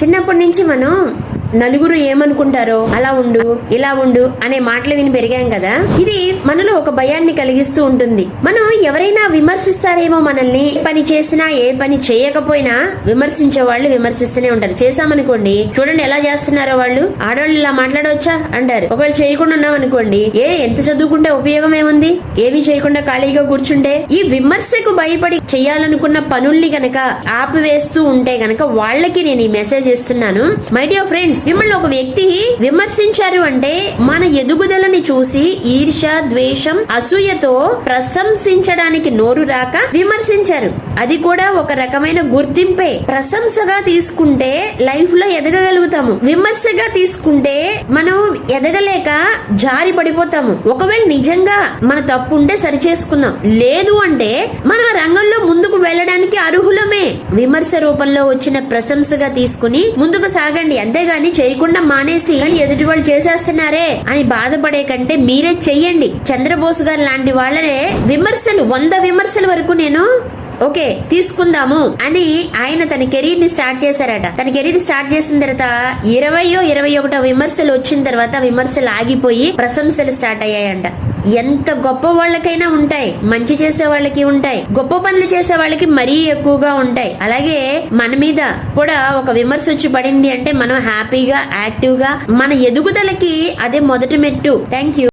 చిన్నప్పటి నుంచి మనం నలుగురు ఏమనుకుంటారో అలా ఉండు ఇలా ఉండు అనే మాటలు విని పెరిగాం కదా. ఇది మనలో ఒక భయాన్ని కలిగిస్తూ ఉంటుంది. మనం ఎవరైనా విమర్శిస్తారేమో మనల్ని, పని చేసినా ఏ పని చేయకపోయినా విమర్శించే వాళ్ళు విమర్శిస్తూనే ఉంటారు. చేసామనుకోండి, చూడండి ఎలా చేస్తున్నారో వాళ్ళు, ఆడవాళ్ళు ఇలా మాట్లాడవచ్చా అంటారు. ఒకవేళ చేయకుండా ఉన్నాం అనుకోండి, ఎంత చదువుకుంటే ఉపయోగం ఏముంది, ఏమీ చేయకుండా ఖాళీగా కూర్చుంటే. ఈ విమర్శకు భయపడి చేయాలనుకున్న పనుల్ని గనక ఆపివేస్తూ ఉంటే గనక వాళ్ళకి నేను ఈ మెసేజ్ ఇస్తున్నాను. మై డియర్ ఫ్రెండ్స్, మిమ్మల్ని ఒక వ్యక్తి విమర్శించారు అంటే మన ఎదుగుదలని చూసి ఈర్ష్య, ద్వేషం, అసూయతో ప్రశంసించడానికి నోరు రాక విమర్శించారు. అది కూడా ఒక రకమైన గుర్తింపే. ప్రశంసగా తీసుకుంటే లైఫ్ లో ఎదగగలుగుతాము. విమర్శగా తీసుకుంటే మనం ఎదగలేక జారి పడిపోతాము. ఒకవేళ నిజంగా మన తప్పు ఉంటే సరి చేసుకుందాం, లేదు అంటే మన రంగంలో ముందుకు వెళ్ళడానికి అర్హులమే. విమర్శ రూపంలో వచ్చిన ప్రశంసగా తీసుకుని ముందుకు సాగండి. అంతేగాని చేయకుండా మానేసి ఎదుటి వాళ్ళు చేసేస్తున్నారే అని బాధపడే కంటే మీరే చెయ్యండి. చంద్రబోస్ గారు లాంటి వాళ్ళనే విమర్శలు 100 విమర్శల వరకు నేను ఓకే తీసుకుందాము అని ఆయన తన కెరీర్ ని స్టార్ట్ చేశారట. తన కెరీర్ స్టార్ట్ చేసిన తర్వాత 20-21 విమర్శలు వచ్చిన తర్వాత విమర్శలు ఆగిపోయి ప్రశంసలు స్టార్ట్ అయ్యాయంట. ఎంత గొప్ప వాళ్ళకైనా ఉంటాయి, మంచి చేసే వాళ్ళకి ఉంటాయి, గొప్ప పనులు చేసే వాళ్ళకి మరీ ఎక్కువగా ఉంటాయి. అలాగే మన మీద కూడా ఒక విమర్శ వచ్చి పడింది అంటే మనం హ్యాపీగా, యాక్టివ్ గా మన ఎదుగుదలకి అదే మొదటి మెట్టు. Thank you.